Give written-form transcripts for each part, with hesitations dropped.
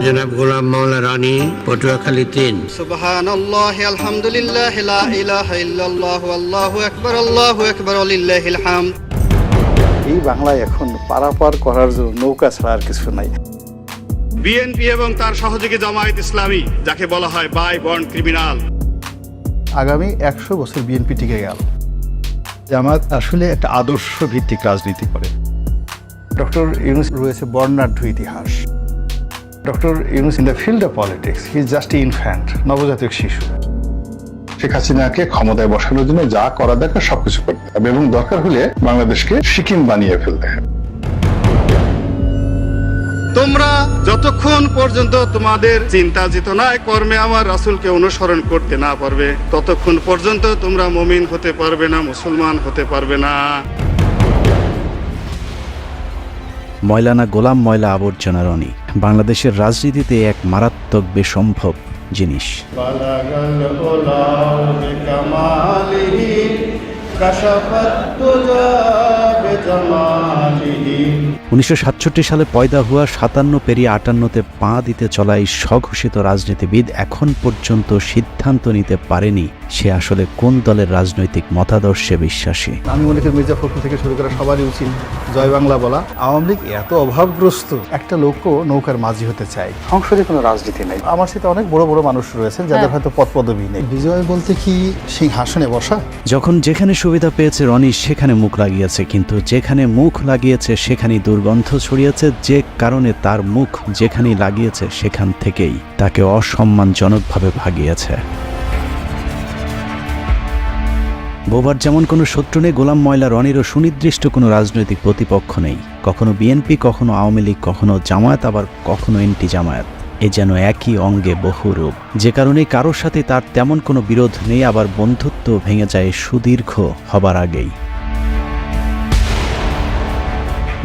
জনাব গোলাম মাওলা রানী, পটুয়াখালী ৩। সুবহানাল্লাহি আলহামদুলিল্লাহি লা ইলাহা ইল্লাল্লাহু আল্লাহু আকবার ওয়ালিল্লাহিল হামদ। এই বাংলায় এখন পারাপার করার জন্য নৌকা ছাড়া আর কিছু নাই। বিএনপি এবং তার সহযোগী জামায়াত ইসলামী, যাকে বলা হয় বাই বর্ন ক্রিমিনাল। আগামী ১০০ বছর বিএনপি টিকে গেল। জামাত আসলে একটা আদর্শ ভিত্তিক রাজনীতি করে। ডক্টর ইউনূস রয়েছে বর্ণাঢ্য ইতিহাস। Doctor Yunus in the field of politics he is just infant, নবজাতক শিশু। শেখ হাসিনাকে ক্ষমতায় বসানোর জন্য যা করা দরকার সবকিছু করতে হবে এবং দরকার হলে বাংলাদেশকে সিকিম বানিয়ে ফেলতে হবে। তোমরা যতক্ষণ পর্যন্ত তোমাদের চিন্তা চেতনায় কর্মে আমার রাসূলকে অনুসরণ করতে না পারবে, ততক্ষণ পর্যন্ত তোমরা মুমিন হতে পারবে না, মুসলমান হতে পারবে না। ময়লানা গোলাম ময়লা আবর্জনা রনি বাংলাদেশের রাজনীতিতে এক মারাত্মক বেসম্ভব জিনিস। 1967 সালে পয়দা হওয়া 57 পেরিয়ে 58-তে পা দিতে চলা এই স্বঘোষিত রাজনীতিবিদ এখন পর্যন্ত সিদ্ধান্ত নিতে পারেনি সে আসলে কোন দলের রাজনৈতিক মতাদর্শে বিশ্বাসী। আমি মনে করি মির্জা ফখরুল থেকে শুরু করে সবারই উচিত জয় বাংলা বলা। আওয়ামী লীগ এত অভাবগ্রস্ত, একটা লোকও নৌকার মাঝি হতে চায়। সংসদে কোনো রাজনীতি নেই। আমার সাথে অনেক বড় বড় মানুষ রয়েছেন যাদের হয়তো পদ পদবি নেই। বিজয় বলতে কি সিংহাসনে বসা? যখন যেখানে সুবিধা পেয়েছে রনি সেখানে মুখ লাগিয়েছে, কিন্তু যেখানে মুখ লাগিয়েছে সেখানেই দুর্গন্ধ ছড়িয়েছে। যে কারণে তার মুখ যেখানেই লাগিয়েছে সেখান থেকেই তাকে অসম্মানজনকভাবে ভাগিয়েছে। বোবার যেমন কোনো শত্রু নেই, গোলাম ময়লা রনিরও সুনির্দিষ্ট কোনো রাজনৈতিক প্রতিপক্ষ নেই। কখনো বিএনপি, কখনো আওয়ামী লীগ, কখনো জামায়াত, আবার কখনো এন্টি জামায়াত। এ যেন একই অঙ্গে বহু রূপ, যে কারণে কারোর সাথে তার তেমন কোনো বিরোধ নেই, আবার বন্ধুত্ব ভেঙে যায় সুদীর্ঘ হবার আগেই।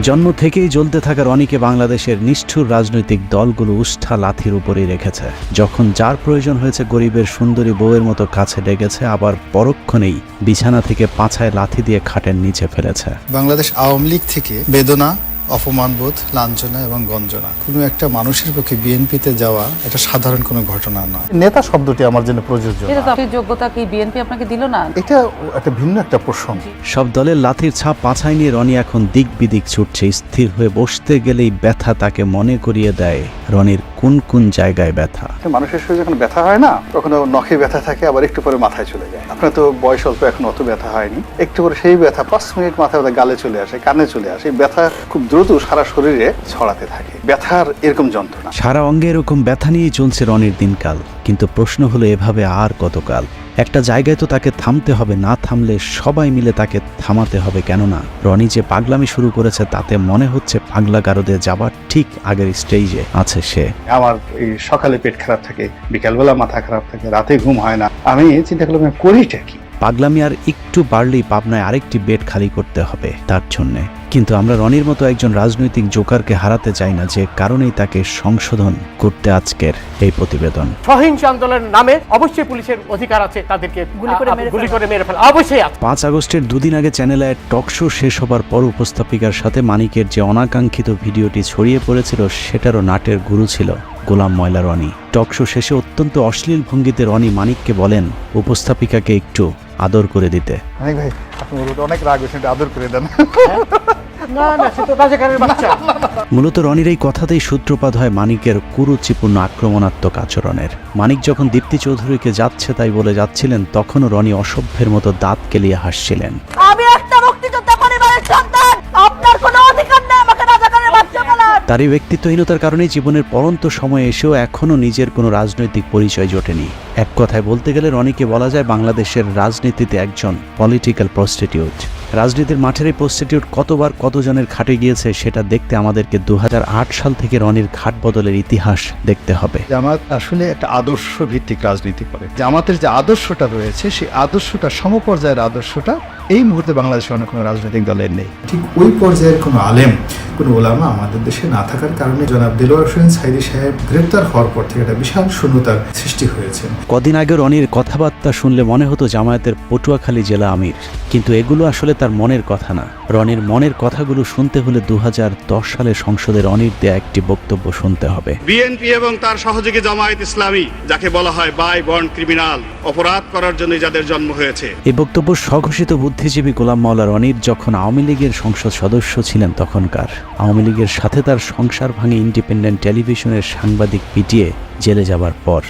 জন্ম থেকেই জ্বলতে থাকা রনিকে বাংলাদেশের নিষ্ঠুর রাজনৈতিক দলগুলো উষ্ঠা লাথির উপরেই রেখেছে। যখন যার প্রয়োজন হয়েছে গরিবের সুন্দরী বউয়ের মতো কাছে ডেকেছে, আবার পরক্ষণেই বিছানা থেকে পাছায় লাথি দিয়ে খাটের নিচে ফেলেছে। বাংলাদেশ আওয়ামী লীগ থেকে বেদনা, অপমানবোধ, লাঞ্ছনা এবং গঞ্জনা কোনো একটা মানুষের পক্ষে বিএনপিতে যাওয়া এটা সাধারণ কোনো ঘটনা নয়। নেতা শব্দটি আমার জন্য প্রযোজ্য। এটা তো আপনার যোগ্যতা কি বিএনপি আপনাকে দিল না? এটা একটা ভিন্ন একটা প্রসঙ্গ। সব দলের লাথির ছাপ পাছায় নিয়ে রনি এখন দিক বিদিক ছুটছে। স্থির হয়ে বসতে গেলেই ব্যথা তাকে মনে করিয়ে দেয় রনির কোন কোন জায়গায় ব্যথা। মানুষের শরীরে যখন ব্যথা হয় না, কখনো নখে ব্যথা থাকে, আবার একটু পরে মাথায় চলে যায়। আপনার তো বয়স অল্প, এখন অত ব্যথা হয়নি। একটু পরে সেই ব্যথা 5 মিনিট মাথায় গালে চলে আসে, কানে চলে আসে। ব্যথা খুব দ্রুত সারা শরীরে ছড়াতে থাকে। ব্যথার এরকম যন্ত্রণা, সারা অঙ্গে এরকম ব্যথা নিয়েই চলছে রনির দিনকাল। কিন্তু প্রশ্ন হলো, এভাবে আর কতকাল? একটা জায়গায় তো তাকে থামতে হবে, না থামলে সবাই মিলে তাকে থামাতে হবে। কেননা রনি যে পাগলামি শুরু করেছে তাতে মনে হচ্ছে পাগলা গারদে যাবার ঠিক আগের স্টেজে আছে সে। আমার এই সকালে পেট খারাপ থাকে, বিকালবেলা মাথা খারাপ থাকে, রাতে ঘুম হয় না। আমি চিন্তা করলাম করিটা কি? পাগলামি আর একটু বাড়লেই পাবনায় আরেকটি বেড খালি করতে হবে তার জন্যে। কিন্তু আমরা রনির মতো একজন রাজনৈতিক জোকারকে হারাতে চাই না, যে কারণেই তাকে সংশোধন করতে আজকের এই প্রতিবেদন। সহিংস আন্দোলনের নামে অবশ্যই পুলিশের অধিকার আছে তাদেরকে গুলি করে মেরে ফেলা, অবশ্যই আছে। 5 আগস্টের দুদিন আগে চ্যানেলে টক শো শেষ হবার পর উপস্থাপিকার সাথে মানিকের যে অনাকাঙ্ক্ষিত ভিডিওটি ছড়িয়ে পড়েছিল সেটারও নাটের গুরু ছিল গোলাম ময়লা রনি। টক শো শেষে অত্যন্ত অশ্লীল ভঙ্গিতে রনি মানিককে বলেন উপস্থাপিকাকে একটু আদর করে দিতে। ভাই আপনি অনেক রাগ হয়েছেন, আদর করে দেন। মূলত রনির এই কথাতেই সূত্রপাত হয় মানিকের কুরুচিপূর্ণ আক্রমণাত্মক আচরণের। মানিক যখন দীপ্তি চৌধুরীকে যাচ্ছে তাই বলে যাচ্ছিলেন, তখনও রনি অসভ্যের মতো দাঁত কেলিয়ে হাসছিলেন। আমি একটা মুক্তিযোদ্ধা পরিবারের সন্তান, আপনার কোনো অধিকার নেই আমাকে রাজাকারের বাচ্চা বলার। তার এই ব্যক্তিত্বহীনতার কারণে জীবনের পরন্ত সময়ে এসেও এখনও নিজের কোনো রাজনৈতিক পরিচয় জোটেনি। এক কথায় বলতে গেলে রনিকে বলা যায় বাংলাদেশের রাজনীতিতে একজন পলিটিক্যাল প্রস্টিটিউট। রাজনীতির মাঠের এই প্রস্টিটিউট কতবার কতজনের খাটে গিয়েছে সেটা দেখতে আমাদেরকে 2008 সাল থেকে রনির ঘাট বদলের ইতিহাস দেখতে হবে। জামাত আসলে একটা আদর্শ ভিত্তিক রাজনীতি করে। জামাতের যে আদর্শটা রয়েছে সেই আদর্শটা, সমপর্যায়ের আদর্শটা এই মুহূর্তে বাংলাদেশে অন্য কোনো রাজনৈতিক দলের নেই। ঠিক ওই পর্যায়ের কোনো আলেম, কোনো ওলামা আমাদের দেশে না থাকার কারণে জনাব দেলোয়ার হোসেন সাইদী সাহেব গ্রেপ্তার হওয়ার পর থেকে একটা বিশাল শূন্যতার সৃষ্টি হয়েছে। কদিন আগে রনির কথাবার্তা শুনলে মনে হতো জামায়াতের পটুয়াখালী জেলা আমির, কিন্তু এগুলো আসলে তার মনের কথা না। রনির মনের কথাগুলো শুনতে হলে 2010 সালে সংসদে রনির দেয়া একটি বক্তব্য শুনতে হবে। বিএনপি এবং তার সহযোগী জামায়াত ইসলামী, যাকে বলা হয় বাই বর্ন ক্রিমিনাল, অপরাধ করার জন্য যাদের জন্ম হয়েছে। এই বক্তব্য স্বঘোষিত বুদ্ধিজীবী গোলাম মাওলা রনির যখন আওয়ামী লীগের সংসদ সদস্য ছিলেন তখনকার। আওয়ামী লীগের সাথে তার সংসার ভাঙে ইন্ডিপেন্ডেন্ট টেলিভিশনের সাংবাদিক পিটিয়ে জেলে যাবার পর।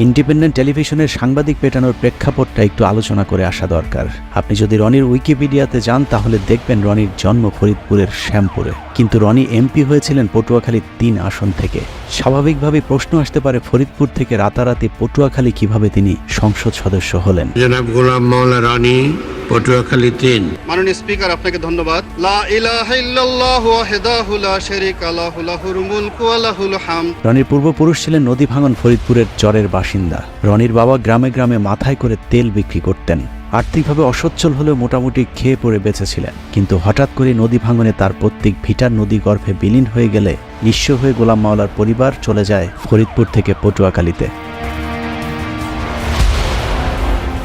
ইন্ডিপেন্ডেন্ট টেলিভিশনের সাংবাদিক পেটানোর প্রেক্ষাপটটা একটু আলোচনা করে আসা দরকার। আপনি যদি রনির উইকিপিডিয়াতে যান তাহলে দেখবেন রনির জন্ম ফরিদপুরের শ্যামপুরে, কিন্তু রনি এমপি হয়েছিলেন পটুয়াখালী 3 আসন থেকে। স্বাভাবিকভাবে প্রশ্ন আসতে পারে ফরিদপুর থেকে রাতারাতি পটুয়াখালী কিভাবে তিনি সংসদ সদস্য হলেন। জনাব গোলাম মাওলা রনি, পটুয়াখালী 3। মাননীয় স্পিকার, আপনাকে ধন্যবাদ। লা ইলাহা ইল্লাল্লাহু ওয়াহদাহু লা শারীকা লাহু লাহুল মুলকু ওয়া লাহুল হামদ। রনির পূর্বপুরুষ ছিলেন নদী ভাঙন ফরিদপুরের চরের বাসিন্দা। রনির বাবা গ্রামে গ্রামে মাথায় করে তেল বিক্রি করতেন। আর্থিকভাবে অসচ্ছল হলেও মোটামুটি খেয়ে পড়ে বেঁচেছিলেন, কিন্তু হঠাৎ করে নদী ভাঙনে তার পৈতৃক ভিটার নদী গর্ভে বিলীন হয়ে গেলে নিঃস্ব হয়ে গোলাম মাওলার পরিবার চলে যায় ফরিদপুর থেকে পটুয়াখালীতে।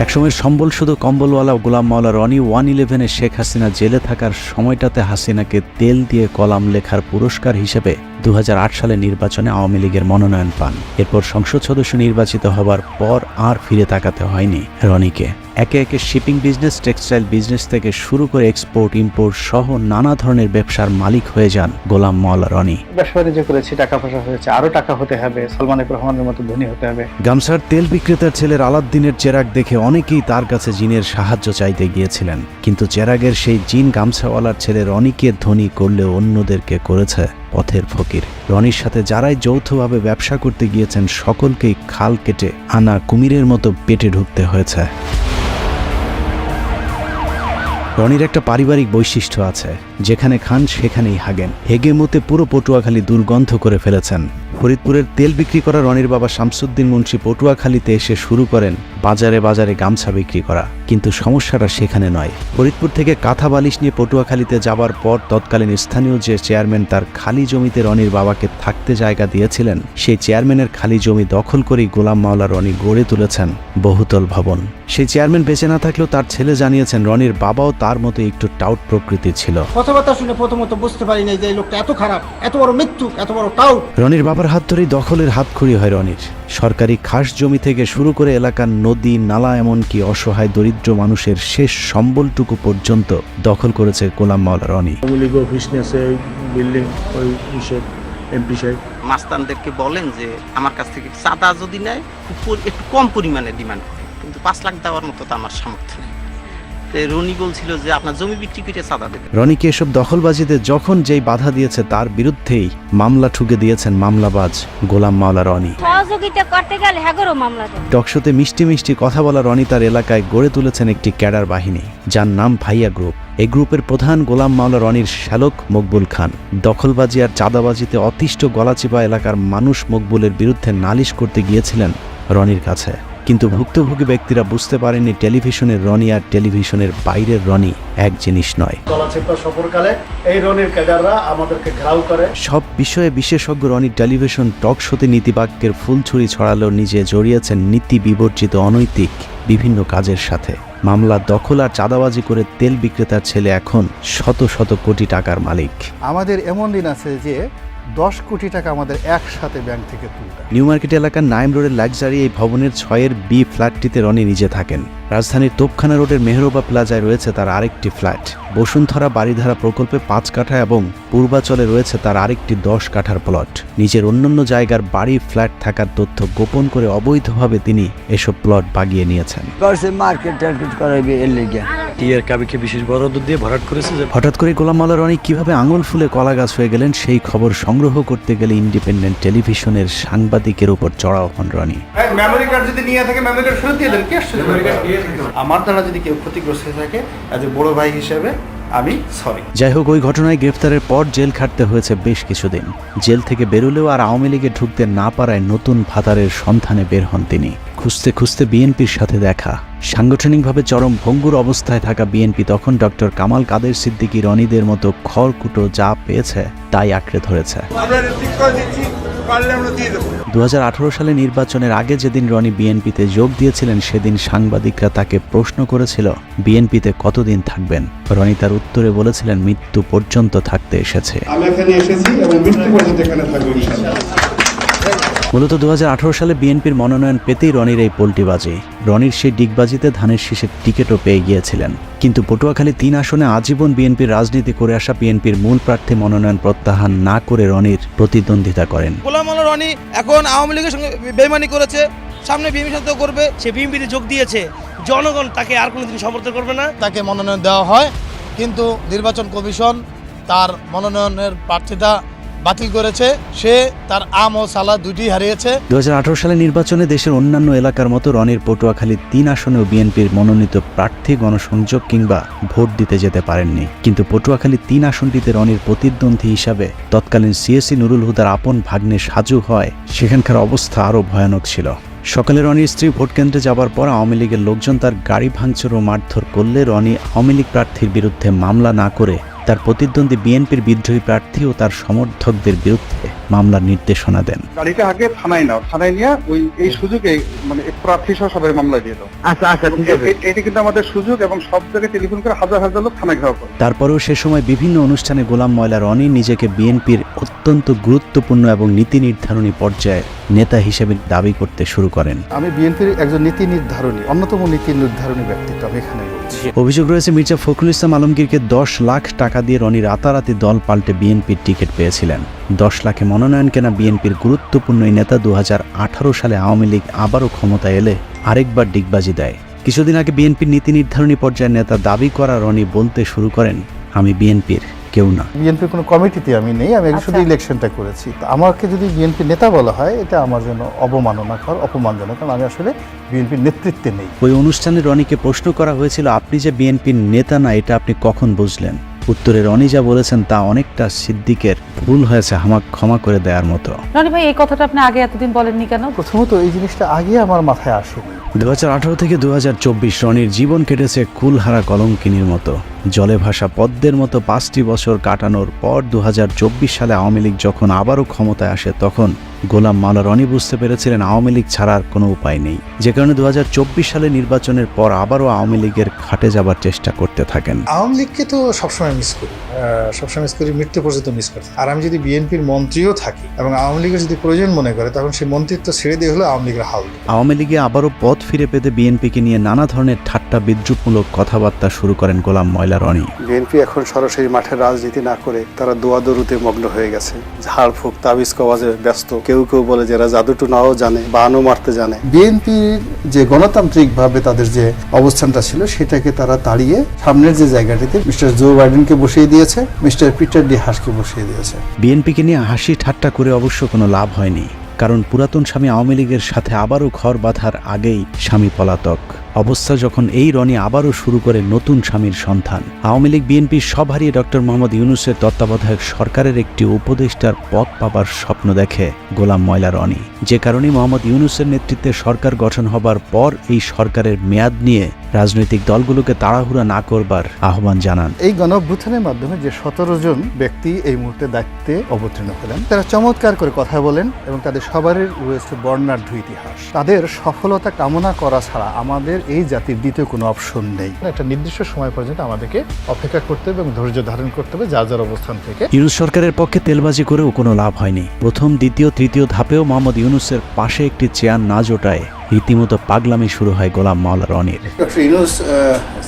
একসময় সম্বল শুধু কম্বলওয়ালা গোলাম মাওলা রনি 111-এ শেখ হাসিনা জেলে থাকার সময়টাতে হাসিনাকে তেল দিয়ে কলাম লেখার পুরস্কার হিসেবে 2008 সালে নির্বাচনে আওয়ামী লীগের মনোনয়ন পান। এরপর সংসদ সদস্য নির্বাচিত হবার পর আর ফিরে তাকাতে হয়নি রনিকে। একে একে শিপিং বিজনেস, টেক্সটাইল বিজনেস থেকে শুরু করে এক্সপোর্ট ইম্পোর্ট সহ নানা ধরনের ব্যবসার মালিক হয়ে যান গোলাম মাওলা রনি। ব্যবসা বাণিজ্য করেছি, টাকা পয়সা হয়েছে, আরো টাকা হতে হবে, সালমান এফ রহমানের মতো ধনী হতে হবে। গামছার তেল বিক্রেতার ছেলের আলাদ্দিনের চেরাগ দেখে অনেকেই তার কাছে জিনের সাহায্য চাইতে গিয়েছিলেন, কিন্তু চেরাগের সেই জিন গামছাওয়ালার ছেলে রনিকে ধনী করলেও অন্যদেরকে করেছে পথের ফকির। রনির সাথে যারাই যৌথভাবে ব্যবসা করতে গিয়েছেন সকলকেই খাল কেটে আনা কুমিরের মতো পেটে ঢুকতে হয়েছে। রনির একটা পারিবারিক বৈশিষ্ট্য আছে, যেখানে খান সেখানেই হাগেন। হেগে মতে পুরো পটুয়াখালী দুর্গন্ধ করে ফেলেছেন। ফরিদপুরের তেল বিক্রি করা রনির বাবা শামসুদ্দিন মুন্সি পটুয়াখালীতে এসে শুরু করেন বাজারে বাজারে গামছা বিক্রি করা, কিন্তু সমস্যাটা সেখানে নয়। ফরিদপুর থেকে কাঁথা বালিশ নিয়ে পটুয়াখালীতে যাবার পর তৎকালীন স্থানীয় যে চেয়ারম্যান তার খালি জমিতে রনির বাবাকে থাকতে জায়গা দিয়েছিলেন, সেই চেয়ারম্যানের খালি জমি দখল করেই গোলাম মাওলা রনি গড়ে তুলেছেন বহুতল ভবন। সেই চেয়ারম্যান বেঁচে না থাকলেও তার ছেলে জানিয়েছেন রনির বাবাও তার মতো একটু টাউট প্রকৃতির ছিল। কথাবার্তা শুনে প্রথমত বুঝতে পারি নাই যে এই লোকটা এত খারাপ, এত বড় মৃত্যু, এত বড় টাউট। রনির বাবার হাত ধরেই দখলের হাতখড়ি হয় রনির। সরকারি খাস জমি থেকে শুরু করে এলাকার নদী নালা, এমনকি অসহায় দরিদ্র মানুষের শেষ সম্বলটুকু পর্যন্ত দখল করেছে গোলাম মাওলা রনি। মাস্তানদেরকে বলেন যে আমার কাছ থেকে চাঁদা যদি নেয় একটু কম পরিমাণে ডিমান্ড করে, কিন্তু 5 লাখ দেওয়ার মতো তো আমার সামর্থ্য নেই। রনি বলছিল যে আপনার জমি বিক্রি করে চাঁদা দেবে। রনিকে এসব দখলবাজিতে যখন যেই বাধা দিয়েছে তার বিরুদ্ধেই মামলা ঠুকে দিয়েছেন মামলাবাজ গোলাম মাওলা রনি। সহযোগিতা করতে গেলে হ্যাগরও মামলা দেয়। টকশোতে মিষ্টি মিষ্টি কথা বলা রনি তার এলাকায় গড়ে তুলেছেন একটি ক্যাডার বাহিনী, যার নাম ভাইয়া গ্রুপ। এই গ্রুপের প্রধান গোলাম মাওলা রনির শ্যালক মকবুল খান। দখলবাজি আর চাঁদাবাজিতে অতিষ্ঠ গলাচিপা এলাকার মানুষ মকবুলের বিরুদ্ধে নালিশ করতে গিয়েছিলেন রনির কাছে, কিন্তু ভুক্তভোগী ব্যক্তিরা বুঝতে পারেননি টেলিভিশনের রনি আর টেলিভিশনের বাইরের রনি এক জিনিস নয়। সব বিষয়ে বিশেষজ্ঞ রনি টেলিভিশন টক শোতে নীতিবাক্যের ফুলছুরি ছড়ালেও নিজে জড়িয়েছেন নীতি বিবর্জিত অনৈতিক বিভিন্ন কাজের সাথে। মামলা দখল আর চাঁদাবাজি করে তেল বিক্রেতার ছেলে এখন শত শত কোটি টাকার মালিক। আমাদের এমন দিন আছে যে 10 কোটি টাকা আমাদের একসাথে ব্যাংক থেকে তুলতে। নিউ মার্কেট এলাকার নাইম রোডের লাক্সারি এই ভবনের 6-এর বি ফ্ল্যাটটিতে রনি নিজে থাকেন। রাজধানীর তোপখানা রোডের মেহরোবা প্লাজায় রয়েছে তার আরেকটি ফ্ল্যাট। বসুন্ধরা বাড়িধারা প্রকল্পে 5 কাঠা এবং পূর্বাচলে রয়েছে তার আরেকটি 10 কাঠার প্লট। নিজের অন্যান্য জায়গার বাড়ি ফ্ল্যাট থাকার তথ্য গোপন করে অবৈধভাবে তিনি এসব প্লট বাগিয়ে নিয়েছেন। হঠাৎ করে গোলাম মাওলা রনি কিভাবে আঙুল ফুলে কলা গাছ হয়ে গেলেন সেই খবর সংগ্রহ করতে গেলে ইন্ডিপেন্ডেন্ট টেলিভিশনের সাংবাদিকের উপর চড়াও হন রনি। মেমোরি কার্ড যদি নিয়ে থাকে মেমোরি কার্ড ফেরত দিয়ে দেন। কি আসছে মেমোরি কার্ড? আমার দ্বারা যদি কেউ ক্ষতিগ্রস্ত হয়ে থাকে এজ এ বড় ভাই হিসেবে আমি সরি। যাই হোক, ওই ঘটনায় গ্রেফতারের পর জেল খাটতে হয়েছে বেশ কিছুদিন। জেল থেকে বেরোলেও আর আওয়ামী লীগে ঢুকতে না পারায় নতুন ভাতারের সন্ধানে বের হন তিনি। খুঁজতে খুঁজতে বিএনপির সাথে দেখা। সাংগঠনিকভাবে চরম ভঙ্গুর অবস্থায় থাকা বিএনপি তখন ডক্টর কামাল কাদের সিদ্দিকী রনিদের মতো খড়কুটো যা পেয়েছে তাই আঁকড়ে ধরেছে। 2018 সালে নির্বাচনের আগে যেদিন রনি বিএনপিতে যোগ দিয়েছিলেন সেদিন সাংবাদিকরা তাকে প্রশ্ন করেছিল বিএনপিতে কতদিন থাকবেন। রনি তার উত্তরে বলেছিলেন মৃত্যু পর্যন্ত থাকতে এসেছে। আমি এখানে এসেছি এবং মৃত্যু পর্যন্ত এখানে থাকবো ইনশাআল্লাহ। মূলত 2018 সালে বিএনপির মনোনয়ন পেতেই রনির এই পোল্টিবাজি। রনির সেই ডিগবাজিতে ধানের শীষের টিকিটও পেয়ে গিয়েছিলেন, কিন্তু পটুয়াখালী 3 আসনে আজীবন বিএনপির রাজনীতি করে আসা বিএনপির মূল প্রার্থী মনোনয়ন প্রত্যাহার না করে রনির প্রতিদ্বন্দ্বিতা করেন। গোলাম মাওলা রনি এখন আওয়ামী লীগের সঙ্গে বেইমানি করেছে, সামনে বিএনপির সাথে করবে। সে বিএনপিতে যোগ দিয়েছে, জনগণ তাকে আর কোনোদিন সমর্থন করবে না। তাকে মনোনয়ন দেওয়া হয়, কিন্তু নির্বাচন কমিশন তার মনোনয়নের প্রার্থিতা বাতিল করেছে। সে তার আম ও সালা দুটি হারিয়েছে। 2018 সালে নির্বাচনে দেশের অন্যান্য এলাকার মতো রনির পটুয়াখালী 3 আসনেও বিএনপির মনোনীত প্রার্থী গণসংযোগ কিংবা ভোট দিতে যেতে পারেননি। কিন্তু পটুয়াখালী 3 আসনটিতে রনির প্রতিদ্বন্দ্বী হিসাবে তৎকালীন সিএসি নুরুল হুদার আপন ভাগ্নে সাজু হয় সেখানকার অবস্থা আরও ভয়ানক ছিল। সকালে রনির স্ত্রী ভোটকেন্দ্রে যাবার পর আওয়ামী লীগের লোকজন তার গাড়ি ভাঙচুর ও মারধর করলে রনি আওয়ামী লীগ প্রার্থীর বিরুদ্ধে মামলা না করে তার প্রতিদ্বন্দ্বী বিএনপির বিদ্রোহী প্রার্থী ও তার সমর্থকদের বিরুদ্ধে মামলার নির্দেশনা দেন। গাড়িটা আগে থানায় নাও, থানায় নিয়ে এই সুযোগে মানে প্রার্থী সহ সবাই মামলা দিয়ে দাও। আচ্ছা ঠিক আছে, এটা কিন্তু আমাদের সুযোগ এবং সব জায়গায় টেলিফোন করে হাজার হাজার লোক থানায় ঘেরাও করে। তারপরেও সে সময় বিভিন্ন অনুষ্ঠানে গোলাম ময়লা রনি নিজেকে বিএনপির অত্যন্ত গুরুত্বপূর্ণ এবং নীতি নির্ধারণী পর্যায়ে নেতা হিসেবে দাবি করতে শুরু করেন। আমি বিএনপির একজন নীতি নির্ধারণী, অন্যতম নীতি নির্ধারণী ব্যক্তিত্ব আমি এখানে বলছি। অভিযোগ রয়েছে মির্জা ফখরুল ইসলাম আলমগীরকে 10 লাখ টাকা দিয়ে রনি রাতারাতি দল পাল্টে বিএনপির টিকিট পেয়েছিলেন। 10 লাখে মনোনয়ন কেনা বিএনপির গুরুত্বপূর্ণ এই নেতা 2018 সালে আওয়ামী লীগ আবারও ক্ষমতায় এলে আরেকবার ডিগবাজি দেয়। কিছুদিন আগে বিএনপির নীতি নির্ধারণী পর্যায়ের নেতা দাবি করা রনি বলতে শুরু করেন, আমি বিএনপির কেউ না। বিএনপির কোনো কমিটিতে আমি নেই, আমি শুধু ইলেকশনটা করেছি। আমাকে যদি বিএনপি নেতা বলা হয় এটা আমার জন্য অবমাননাকর, অপমানজনক, কারণ আমি আসলে বিএনপির নেতৃত্বে নেই। ওই অনুষ্ঠানে রনিকে প্রশ্ন করা হয়েছিল, আপনি যে বিএনপির নেতা না এটা আপনি কখন বুঝলেন? উত্তরে রনি যা বলেছেন তা অনেকটা সিদ্দিকের ভুল হয়েছে আমাকে ক্ষমা করে দেওয়ার মতো। রনি ভাই, এই কথাটা আপনি আগে এতদিন বলেননি কেন? প্রথমত এই জিনিসটা আগে আমার মাথায় আসেনি। 2018 থেকে 2024 রনির জীবন কেটেছে কুলহারা কলঙ্কিনীর মতো। জলে ভাসা পদ্মের মতো 5টি বছর কাটানোর পর 2024 সালে আওয়ামী লীগ যখন আবারও ক্ষমতায় আসে তখন গোলাম মাওলা রনি বুঝতে পেরেছিলেন আওয়ামী লীগ ছাড়ার কোনো উপায় নেই, যে কারণে 2024 সালে নির্বাচনের পর আবারও আওয়ামী লীগের খাটে যাবার চেষ্টা করতে থাকেন। আওয়ামী লীগকে তো সবসময় মিস করি, মৃত্যু পর্যন্ত মিস করি। আর আমি যদি বিএনপির মন্ত্রীও থাকি এবং আওয়ামী লীগের যদি প্রয়োজন মনে করে তখন সেই মন্ত্রিত্ব ছেড়ে দিয়ে হলো আওয়ামী লীগের হাল। আওয়ামী লীগে আবারও পথ ফিরে পেতে বিএনপিকে নিয়ে নানা ধরনের ঠাট্টা বিদ্রুপমূলক কথাবার্তা শুরু করেন গোলাম ময়লা রনি। বিএনপি এখন সরাসরি মাঠের রাজনীতি না করে তারা দোয়াদরুতে মগ্ন হয়ে গেছে, ঝাড়ফুঁক তাবিজ কওয়াজে ব্যস্ত। কেউ কেউ বলে যারা জাদুটু নাও জানে, বানও মারতে জানে। বিএনপির যে গণতান্ত্রিক ভাবে তাদের যে অবস্থানটা ছিল সেটাকে তারা তাড়িয়ে সামনের যে জায়গাটিতে মিস্টার জো বাইডেনকে বসিয়ে দিয়েছে, মিস্টার পিটার ডি হাসকে বসিয়ে দিয়েছে। বিএনপিকে নিয়ে হাসি ঠাট্টা করে অবশ্য কোনো লাভ হয়নি, কারণ পুরাতন স্বামী আওয়ামী লীগের সাথে আবারও ঘর বাঁধার আগেই স্বামী পলাতক অবস্থা যখন এই রনি আবারও শুরু করে নতুন স্বামীর সন্ধান। আওয়ামী লীগ বিএনপির সব হারিয়ে ডক্টর মোহাম্মদ ইউনূসের তত্ত্বাবধায়ক সরকারের একটি উপদেষ্টার পদ পাবার স্বপ্ন দেখে গোলাম ময়লা রনি, যে কারণে মোহাম্মদ ইউনূসের নেতৃত্বে সরকার গঠন হবার পর এই সরকারের মেয়াদ নিয়ে রাজনৈতিক দলগুলোকে তাড়াহুড়া না করবার আহ্বান জানান। এই গণঅভ্যুত্থানের মাধ্যমে যে 17 জন ব্যক্তি এই মুহূর্তে দায়িত্বে অবতীর্ণ হলেন, তারা চমৎকার করে কথা বলেন এবং তাদের সবারই রয়েছে বর্ণাঢ্য ইতিহাস। তাদের সফলতা কামনা করা ছাড়া আমাদের এই জাতির দ্বিতীয় কোনো অপশন নেই। একটা নির্দিষ্ট সময় পর্যন্ত আমাদেরকে অপেক্ষা করতে হবে এবং ধৈর্য ধারণ করতে হবে যার যার অবস্থান থেকে। ইউনূস সরকারের পক্ষে তেলবাজি করেও কোনো লাভ হয়নি। প্রথম, দ্বিতীয়, তৃতীয় ধাপেও মোহাম্মদ ইউনূসের পাশে একটি চেয়ার না জোটায় রীতিমতো পাগলামি শুরু হয় গোলাম মাওলা রনির। ডক্টর ইউনূস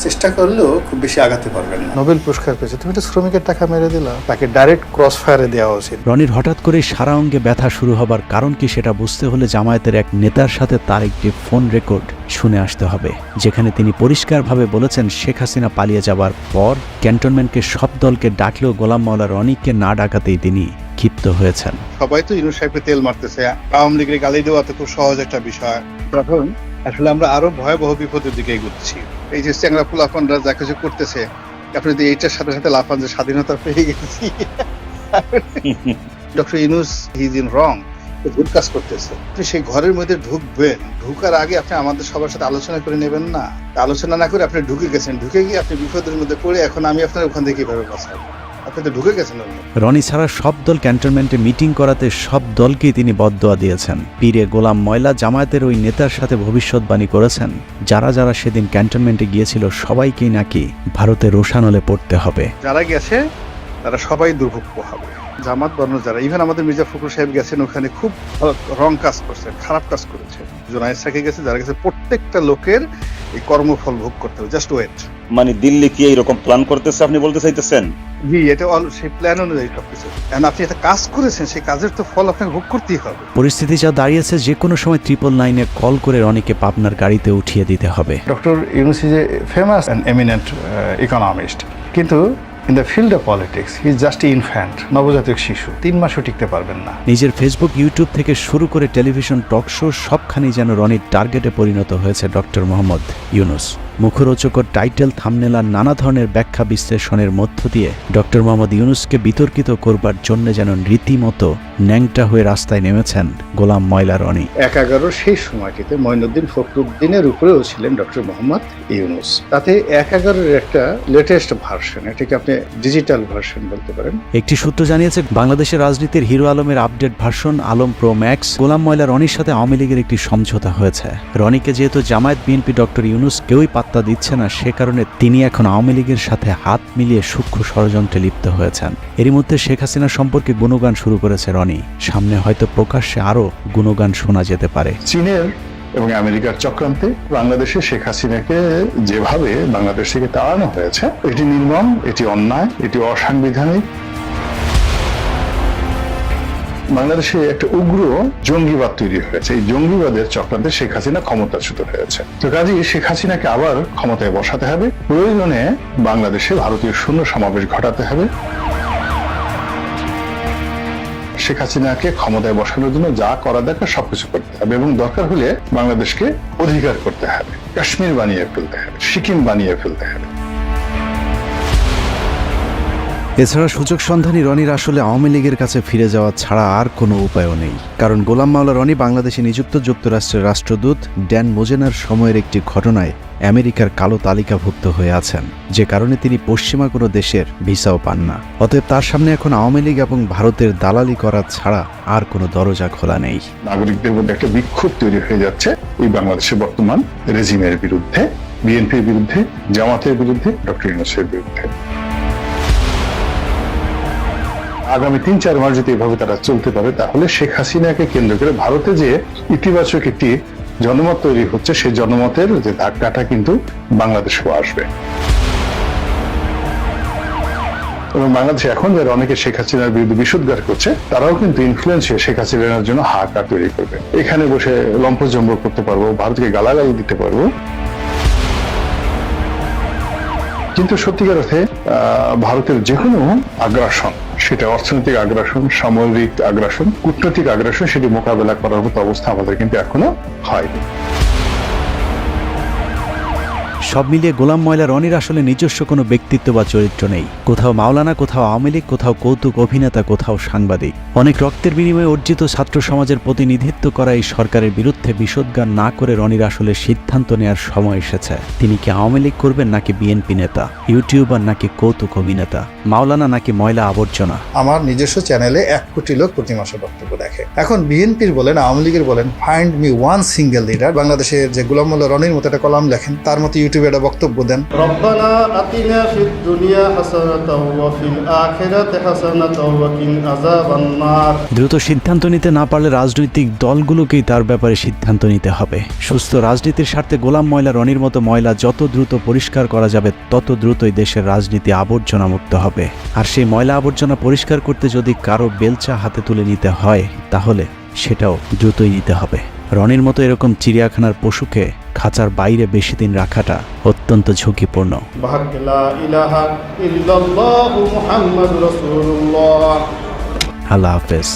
চেষ্টা করলেও খুব বেশি আগাতে পারবেন না। নোবেল পুরস্কার পেয়েছে, তুমি তো শ্রমিকের টাকা মেরে দিলা, তাকে ডাইরেক্ট ক্রস ফায়ারে দেওয়া উচিত। রনির হঠাৎ করে সারা অঙ্গে ব্যথা শুরু হবার কারণ কি সেটা বুঝতে হলে জামায়াতের এক নেতার সাথে তার একটি ফোন রেকর্ড শুনে আসতে হবে, যেখানে তিনি পরিষ্কারভাবে বলেছেন শেখ হাসিনা পালিয়ে যাবার পর ক্যান্টনমেন্টকে সব দলকে ডাকলেও গোলাম মাওলা রনিকে না ডাকাতেই তিনি ক্ষিপ্ত হয়েছেন। সবাই তো ইউনূস সাহেবকে তেল মারতেছে, আওয়ামী লীগের গালি দেওয়া তো খুব সহজ একটা বিষয়। তখন আসলে আমরা আরো ভয়াবহ বিপদের দিকে এগোচ্ছি। এই যে চ্যাংরা পোলাপানরা যা কিছু করতেছে, আপনি যদি এইটার সাথে সাথে লাফান যে স্বাধীনতা পেয়ে গেছি, doctor Yunus he is in wrong, ভুল কাজ করতেছে। আপনি সেই ঘরের মধ্যে ঢুকবেন, ঢুকার আগে আপনি আমাদের সবার সাথে আলোচনা করে নেবেন না। আলোচনা না করে আপনি ঢুকে গেছেন, ঢুকে গিয়ে আপনি বিপদের মধ্যে পড়ে এখন আমি আপনার ওখান থেকে কিভাবে বাঁচাবো? আপনি তো ঢুকে গেছেন ওর মধ্যে। রনি ছাড়া সব দল ক্যান্টনমেন্টে মিটিং করাতে সব দলকেই তিনি বদদোয়া দিয়েছেন। পীরে গোলাম ময়লা জামায়াতের ওই নেতার সাথে ভবিষ্যৎবাণী করেছেন, যারা যারা সেদিন ক্যান্টনমেন্টে গিয়েছিল সবাইকেই নাকি ভারতে রোশানলে পড়তে হবে। যারা গেছে তারা সবাই দুর্ভোগ পোহাবে। জামাত বর্ণ যারা, ইভেন আমাদের মির্জা ফখরুল সাহেব গেছেন, ওখানে খুব রং কাজ করছে, খারাপ কাজ করেছে। জোনায়েদ সাকি গেছে, যারা গেছে প্রত্যেকটা লোকের এই কর্মফল ভোগ করতে হবে। Just wait. মানে দিল্লি কি এইরকম প্ল্যান করতেছে আপনি বলতে চাইতেছেন? জি, এটা সেই প্ল্যান অনুযায়ী সবকিছু। এখন আপনি একটা কাজ করেছেন, সেই কাজের তো ফল আপনাকে ভোগ করতেই হবে। পরিস্থিতি যা দাঁড়িয়েছে, যে কোনো সময় 999-এ কল করে রনিকে পাবনার গাড়িতে উঠিয়ে দিতে হবে। Doctor Yunus is a famous and eminent economist, কিন্তু in the field of politics he is just infant, নবজাতক শিশু, 3 মাসও টিকতে পারবেন না। নিজের ফেসবুক, ইউটিউব থেকে শুরু করে টেলিভিশন টক শো সবখানেই যেন রনির টার্গেটে পরিণত হয়েছে ডক্টর মোহাম্মদ ইউনূস। মুখরোচকর টাইটেল, থাম্বনেল আর নানা ধরনের ব্যাখ্যা বিশ্লেষণের মধ্য দিয়ে ডক্টর মোহাম্মদ ইউনূসকে বিতর্কিত করবার জন্য যেন রীতিমতো ন্যাংটা হয়ে রাস্তায় নেমেছেন গোলাম ময়লা রনি। 11 সেই সময়টিতে মঈনুদ্দিন ফখরুদ্দিনের উপরেও ছিলেন ডক্টর মোহাম্মদ ইউনূস। তাতে 11-এর একটা লেটেস্ট ভার্সন, এটাকে আপনি ডিজিটাল ভার্সন বলতে পারেন। একটি সূত্র জানিয়েছে, বাংলাদেশের রাজনীতির হিরো আলমের update version Alam pro max Golam Moyla রনির সাথে আওয়ামী লীগের একটি সমঝোতা হয়েছে। রনিকে যেহেতু জামায়াত, বিএনপি, ডক্টর ইউনূস কেউই পাত্তা দিচ্ছে না, সে কারণে তিনি এখন আওয়ামী লীগের সাথে হাত মিলিয়ে সূক্ষ্ম ষড়যন্ত্রে লিপ্ত হয়েছেন। এরই মধ্যে শেখ হাসিনা সম্পর্কে গুণগান শুরু করেছে রনি। সামনে হয়তো প্রকাশ্যে আরও গুণগান শোনা যেতে পারে। চীনের এবং আমেরিকার চক্রান্তে বাংলাদেশে শেখ হাসিনাকে যেভাবে বাংলাদেশ থেকে তাড়ানো হয়েছে, এটি নির্মম, এটি অন্যায়, এটি অসাংবিধানিক। বাংলাদেশে একটা উগ্র জঙ্গিবাদ তৈরি হয়েছে। এই জঙ্গিবাদের চক্রান্তে শেখ হাসিনা ক্ষমতাচ্যুত হয়েছে। তো কাজেই শেখ হাসিনাকে আবার ক্ষমতায় বসাতে হবে। প্রয়োজনে বাংলাদেশে ভারতীয় সৈন্য সমাবেশ ঘটাতে হবে। শেখ হাসিনাকে ক্ষমতায় বসানোর জন্য যা করা দরকার সবকিছু করতে হবে, এবং দরকার হলে বাংলাদেশকে অধিকার করতে হবে, কাশ্মীর বানিয়ে ফেলতে হবে, সিকিম বানিয়ে ফেলতে হবে। এছাড়া সুযোগ সন্ধানী রনির আসলে আওয়ামী লীগের কাছে ফিরে যাওয়া ছাড়া আর কোনো উপায়ও নেই। কারণ গোলাম মাওলা রনি বাংলাদেশে নিযুক্ত যুক্তরাষ্ট্রের রাষ্ট্রদূত ড্যান মোজেনার সময়ের একটি ঘটনায় আমেরিকার কালো তালিকাভুক্ত হয়ে আছেন, যে কারণে তিনি পশ্চিমা কোনো দেশের ভিসাও পান না। অতএব তার সামনে এখন আওয়ামী লীগ এবং ভারতের দালালি করা ছাড়া আর কোনো দরজা খোলা নেই। নাগরিকদের মধ্যে একটা বিক্ষোভ তৈরি হয়ে যাচ্ছে এই বাংলাদেশের বর্তমান রেজিমের বিরুদ্ধে, বিএনপির বিরুদ্ধে, জামাতের বিরুদ্ধে, ডক্টর ইউনূসের বিরুদ্ধে। আগামী 3-4 মাস যদি এভাবে তারা চলতে পারে, তাহলে শেখ হাসিনাকে কেন্দ্র করে ভারতে যে ইতিবাচক একটি জনমত তৈরি হচ্ছে, সেই জনমতের যে ধাক্কাটা কিন্তু বাংলাদেশেও আসবে। এবং বাংলাদেশে এখন যারা অনেকে শেখ হাসিনার বিরুদ্ধে বিষোদ্গার করছে, তারাও কিন্তু ইনফ্লুয়েন্স হয়ে শেখ হাসিনার জন্য হাহাকার তৈরি করবে। এখানে বসে লম্পজম্ব করতে পারবো, ভারতকে গালাগালি দিতে পারবো। কিন্তু সত্যিকার অর্থে ভারতের যে কোনো আগ্রাসন, সেটা অর্থনৈতিক আগ্রাসন, সামরিক আগ্রাসন, কূটনৈতিক আগ্রাসন, সেটি মোকাবেলা করার মতো অবস্থা আমাদের কিন্তু এখনো হয়নি। সব মিলিয়ে গোলাম ময়লা রনির আসলে নিজস্ব কোনো ব্যক্তিত্ব বা চরিত্র নেই। কোথাও মাওলানা, কোথাও আওয়ামী লীগ, কোথাও কৌতুক অভিনেতা, কোথাও সাংবাদিক। অনেক রক্তের বিনিময়ে অর্জিত ছাত্র সমাজের প্রতিনিধিত্ব করা এই সরকারের বিরুদ্ধে বিষোদ্গার না করে রনির আসলে সিদ্ধান্ত নেওয়ার সময় এসেছে। তিনি কি আওয়ামী লীগ করবেন, নাকি বিএনপি নেতা, ইউটিউবার নাকি কৌতুক অভিনেতা, মাওলানা নাকি ময়লা আবর্জনা? আমার নিজস্ব চ্যানেলে 1 কোটি লোক প্রতি মাসে বক্তব্য দেখে। এখন বিএনপির বলেন, আওয়ামী লীগের বলেন, find me one single leader বাংলাদেশের যে গোলাম ময়লা রনির মতো একটা কলাম লেখেন, তার মতো ইউটিউবে একটা বক্তব্য দেন। রব্বানা আতিনা ফিদ দুনিয়া হাসানাতাও ওয়া ফিল আখিরাতি হাসানাতাও ওয়া কিনা আযাবান নার। দ্রুত সিদ্ধান্ত নিতে না পারলে রাজনৈতিক দলগুলোকেই তার ব্যাপারে সিদ্ধান্ত নিতে হবে। সুস্থ রাজনীতির স্বার্থে গোলাম ময়লা রনির মতো ময়লা যত দ্রুত পরিষ্কার করা যাবে, তত দ্রুতই দেশের রাজনীতি আবর্জনা মুক্ত হবে। আর সেই ময়লা আবর্জনা পরিষ্কার করতে যদি কারো বেলচা হাতে তুলে নিতে হয়, তাহলে সেটাও দ্রুতই নিতে হবে। রনির মতো এরকম চিড়িয়াখানার পশুকে খাঁচার বাইরে বেশি দিন রাখাটা অত্যন্ত ঝুঁকিপূর্ণ। আল্লাহ হাফেজ।